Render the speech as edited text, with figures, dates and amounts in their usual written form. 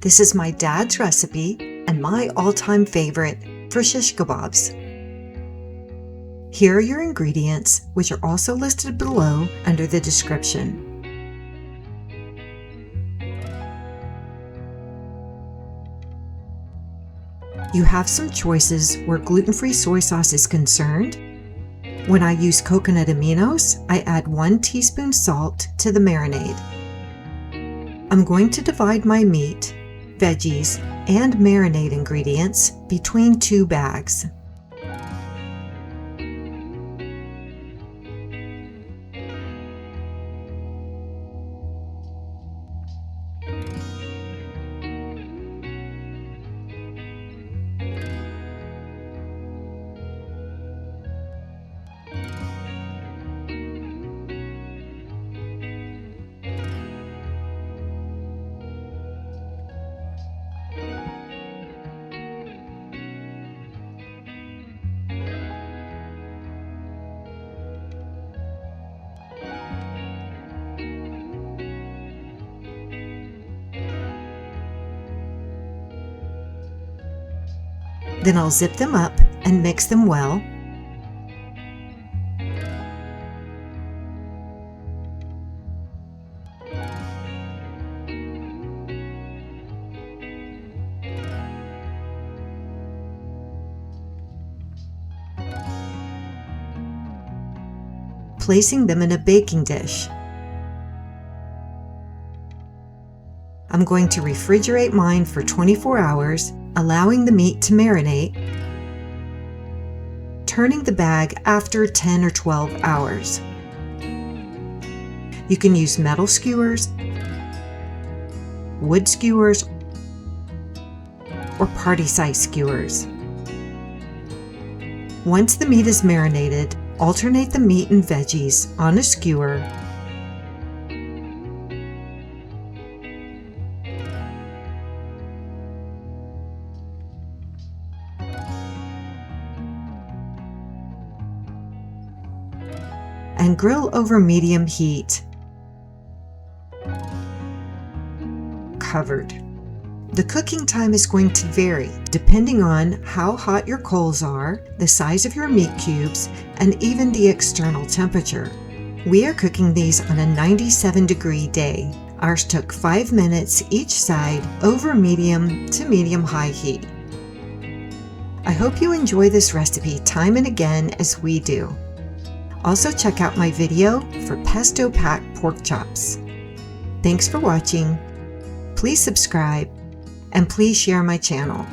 This is my dad's recipe and my all-time favorite for shish kebabs. Here are your ingredients, which are also listed below under the description. You have some choices where gluten-free soy sauce is concerned. When I use coconut aminos, I add 1 teaspoon salt to the marinade. I'm going to divide my meat, veggies, and marinade ingredients between 2 bags. Then I'll zip them up and mix them well. Placing them in a baking dish. I'm going to refrigerate mine for 24 hours, allowing the meat to marinate, turning the bag after 10 or 12 hours. You can use metal skewers, wood skewers, or party-size skewers. Once the meat is marinated, alternate the meat and veggies on a skewer and grill over medium heat. Covered. The cooking time is going to vary depending on how hot your coals are, the size of your meat cubes, and even the external temperature. We are cooking these on a 97-degree day. Ours took 5 minutes each side over medium to medium-high heat. I hope you enjoy this recipe time and again as we do. Also check out my video for pesto packed pork chops. Thanks for watching. Please subscribe and please share my channel.